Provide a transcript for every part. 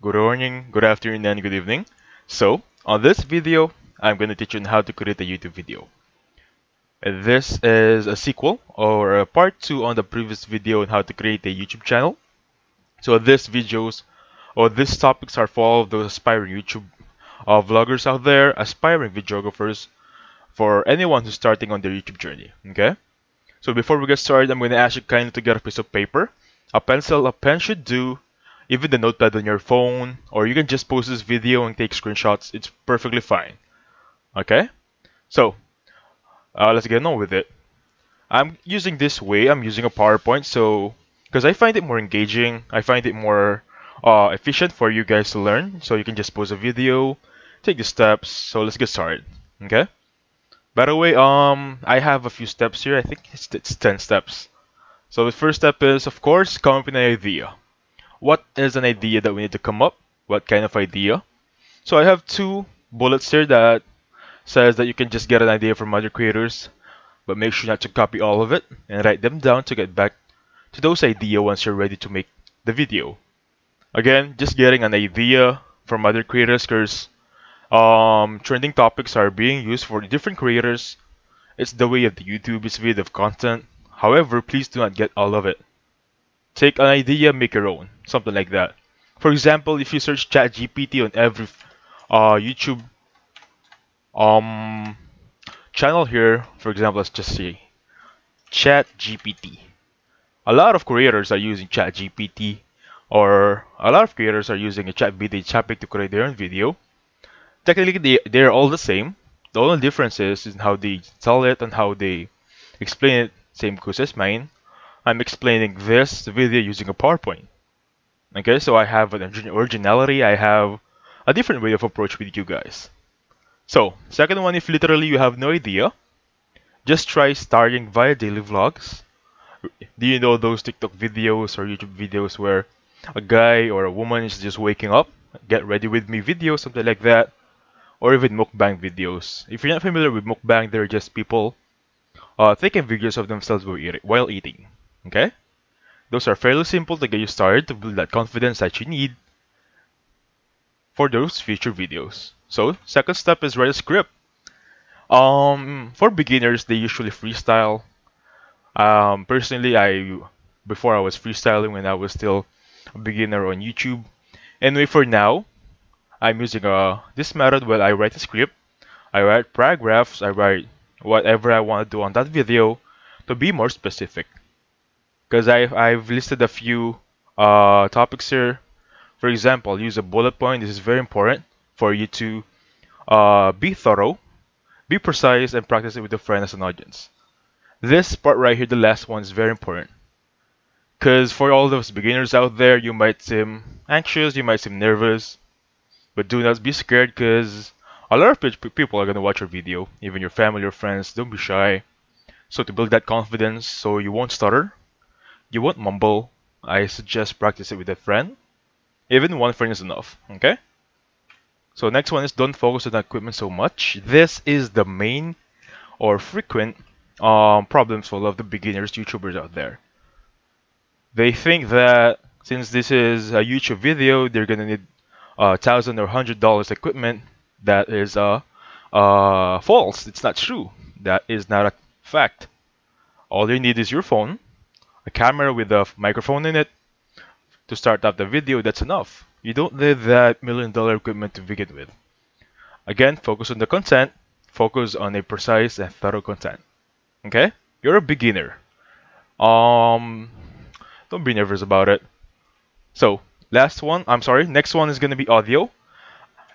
Good morning, good afternoon, and good evening. So, on this video, I'm going to teach you on how to create a YouTube video. This is a sequel or a part 2 on the previous video on how to create a YouTube channel. So, these topics are for all of those aspiring YouTube vloggers out there, aspiring videographers, for anyone who's starting on their YouTube journey. Okay? So before we get started, I'm going to ask you kindly to get a piece of paper, a pencil, a pen should do, even the notepad on your phone, or you can just post this video and take screenshots. It's perfectly fine. Okay? So, let's get on with it. I'm using this way, I'm using a PowerPoint, so, because I find it more engaging, I find it more efficient for you guys to learn, so you can just post a video, take the steps, so let's get started. Okay? By the way, I have a few steps here. I think it's 10 steps. So the first step is, of course, come up with an idea. What is an idea that we need to come up? What kind of idea? So I have two bullets here that says that you can just get an idea from other creators, but make sure not to copy all of it and write them down to get back to those ideas once you're ready to make the video. Again, just getting an idea from other creators because trending topics are being used for different creators. It's the way of the YouTube is way of content. However, please do not get all of it. Take an idea, make your own, something like that. For example, if you search ChatGPT on every YouTube um channel here, for example, let's just say ChatGPT. A lot of creators are using ChatGPT, or a lot of creators are using a ChatGPT topic to create their own video. Technically, they're all the same. The only difference is in how they tell it and how they explain it. Same goes as mine. I'm explaining this video using a PowerPoint. Okay, so I have an originality, I have a different way of approach with you guys. So, second one, if literally you have no idea, just try starting via daily vlogs. Do you know those TikTok videos or YouTube videos where a guy or a woman is just waking up, get ready with me videos, something like that, or even mukbang videos. If you're not familiar with mukbang, they're just people taking videos of themselves while eating. Okay? Those are fairly simple to get you started to build that confidence that you need for those future videos. So, second step is write a script. For beginners, they usually freestyle. Personally, before I was freestyling when I was still a beginner on YouTube. Anyway, for now, I'm using this method where I write a script. I write paragraphs. I write whatever I want to do on that video to be more specific. Because I've listed a few topics here. For example, use a bullet point. This is very important for you to be thorough, be precise, and practice it with a friend as an audience. This part right here, the last one, is very important. Because for all those beginners out there, you might seem anxious, you might seem nervous, but do not be scared because a lot of people are going to watch your video, even your family or friends. Don't be shy. So, to build that confidence so you won't stutter, you won't mumble, I suggest practice it with a friend. Even one friend is enough, okay? So next one is don't focus on the equipment so much. This is the main or frequent problems for a lot of the beginners YouTubers out there. They think that since this is a YouTube video, they're gonna need $1,000 or $100 equipment. That is false. It's not true. That is not a fact. All you need is your phone, a camera with a microphone in it to start up the video. That's enough. You don't need that $1 million equipment to begin with. Again, focus on the content. Focus on a precise and thorough content. Okay? You're a beginner. Um, don't be nervous about it. So, next one is gonna be audio.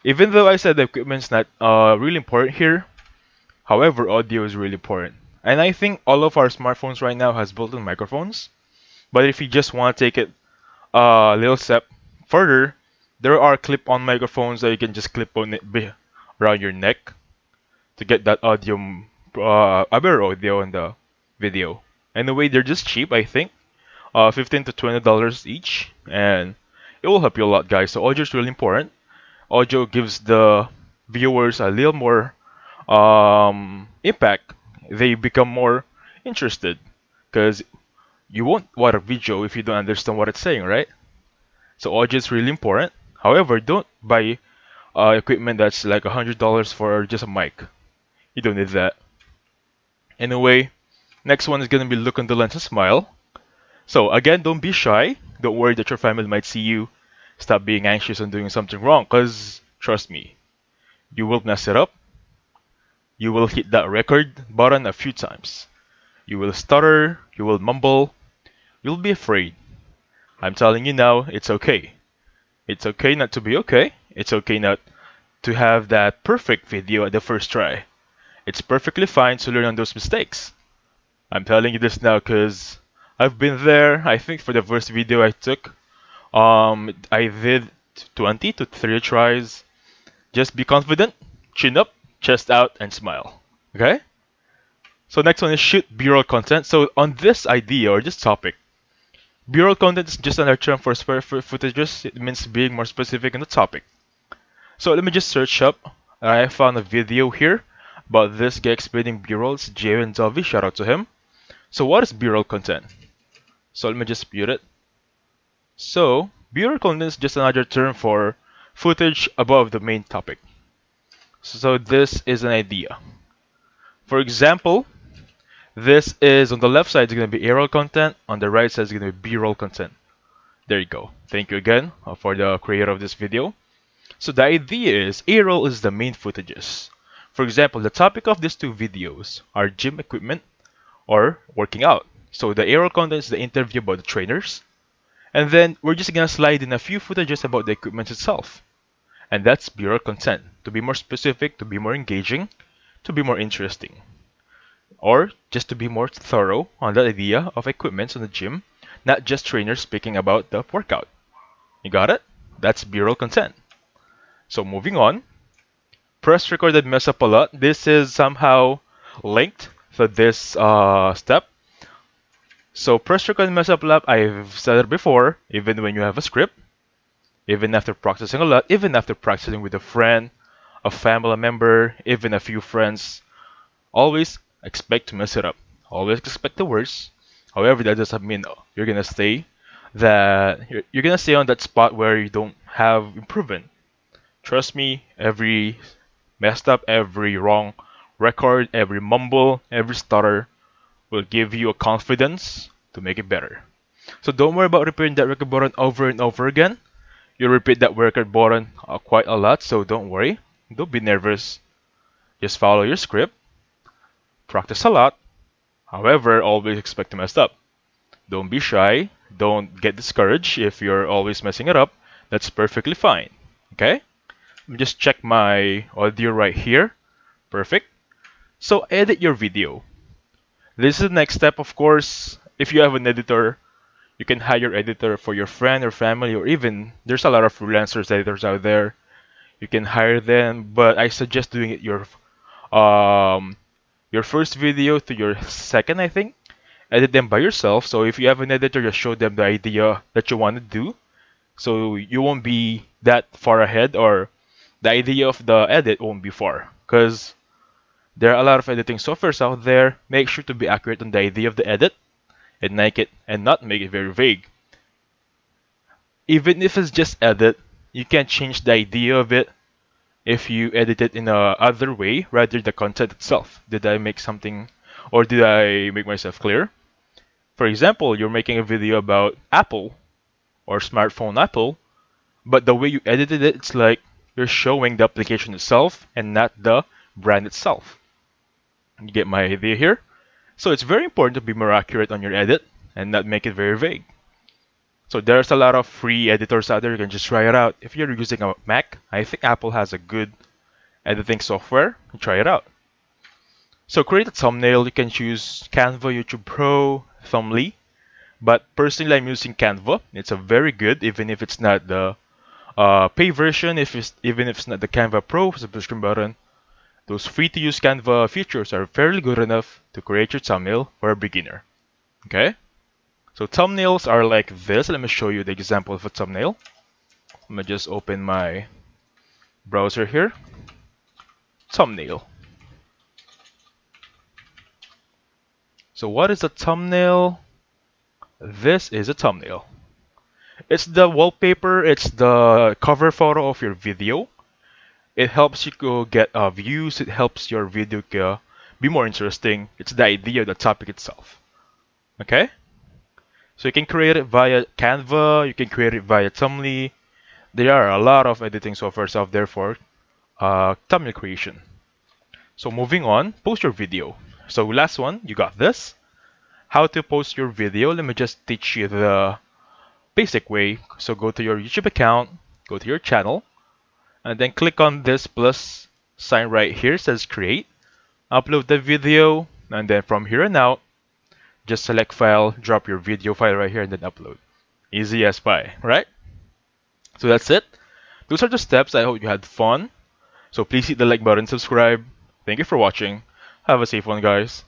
Even though I said the equipment's not really important here, however, audio is really important. And I think all of our smartphones right now has built-in microphones. But if you just want to take it a little step further, there are clip-on microphones that you can just clip on it around your neck to get that a better audio in the video. Anyway, they're just cheap, I think, $15 to $20 each, and it will help you a lot, guys. So audio is really important. Audio gives the viewers a little more impact. They become more interested because you won't watch a video if you don't understand what it's saying, right? So audio is really important. However, don't buy equipment that's like $100 for just a mic. You don't need that. Anyway, next one is gonna be look on the lens and smile. So again, don't be shy. Don't worry that your family might see you. Stop being anxious and doing something wrong, cause trust me, you will mess it up. You will hit that record button a few times. You will stutter, you will mumble, you'll be afraid. I'm telling you now, it's okay. It's okay not to be okay. It's okay not to have that perfect video at the first try. It's perfectly fine to learn on those mistakes. I'm telling you this now because I've been there. I think for the first video I took, I did 20 to 30 tries. Just be confident, chin up, chest out, and smile. Okay? So next one is shoot B-roll content. So on this idea or this topic, B-roll content is just another term for footages. It means being more specific on the topic. So let me just search up. I found a video here about this guy explaining B-rolls. Javen Delvey, shout out to him. So what is B-roll content? So let me just mute it. So B-roll content is just another term for footage above the main topic. So this is an idea. For example, this is on the left side is going to be A-roll content, on the right side is going to be B-roll content. There you go. Thank you again for the creator of this video. So the idea is A-roll is the main footages. For example, the topic of these two videos are gym equipment or working out. So the A-roll content is the interview about the trainers. And then we're just going to slide in a few footages about the equipment itself. And that's B-roll content. To be more specific, to be more engaging, to be more interesting. Or just to be more thorough on the idea of equipment in the gym, not just trainers speaking about the workout. You got it? That's B-roll content. So moving on, press record and mess up a lot. This is somehow linked to this step. So press record and mess up a lot, I've said it before, even when you have a script, even after practicing a lot, even after practicing with a friend, a family member, even a few friends, always expect to mess it up. Always expect the worst. However, that doesn't mean you're gonna stay you're gonna stay on that spot where you don't have improvement. Trust me, every messed up, every wrong record, every mumble, every stutter will give you a confidence to make it better. So don't worry about repeating that record button over and over again. You'll repeat that record button quite a lot, so don't worry. Don't be nervous. Just follow your script. Practice a lot. However, always expect to mess up. Don't be shy. Don't get discouraged if you're always messing it up. That's perfectly fine. Okay? Let me just check my audio right here. Perfect. So edit your video. This is the next step, of course. If you have an editor, you can hire editor for your friend or family, or even there's a lot of freelancers editors out there. You can hire them, but I suggest doing it your first video to your second, I think. Edit them by yourself. So if you have an editor, just show them the idea that you want to do. So you won't be that far ahead, or the idea of the edit won't be far. Because there are a lot of editing softwares out there. Make sure to be accurate on the idea of the edit and make it and not make it very vague. Even if it's just edit, you can change the idea of it if you edit it in a other way rather the content itself. Did I make something or did I make myself clear? For example, you're making a video about Apple or smartphone Apple, but the way you edited it, it's like you're showing the application itself and not the brand itself. You get my idea here? So it's very important to be more accurate on your edit and not make it very vague. So there's a lot of free editors out there. You can just try it out. If you're using a Mac, I think Apple has a good editing software. Try it out. So create a thumbnail. You can choose Canva, YouTube Pro, Thumbly. But personally, I'm using Canva. It's a very good, even if it's not the pay version, even if it's not the Canva Pro subscription button. Those free-to-use Canva features are fairly good enough to create your thumbnail for a beginner. Okay? So thumbnails are like this. Let me show you the example of a thumbnail. Let me just open my browser here. Thumbnail. So what is a thumbnail? This is a thumbnail. It's the wallpaper, it's the cover photo of your video. It helps you go get views, it helps your video be more interesting. It's the idea of the topic itself. Okay? So you can create it via Canva, you can create it via Tumblr. There are a lot of editing softwares out there for thumbnail creation. So moving on, post your video. So last one, you got this. How to post your video. Let me just teach you the basic way. So go to your YouTube account, go to your channel, and then click on this plus sign right here. It says create. Upload the video, and then from here on out, just select file, drop your video file right here, and then upload. Easy as pie, right? So that's it. Those are the steps. I hope you had fun. So please hit the like button, subscribe. Thank you for watching. Have a safe one, guys.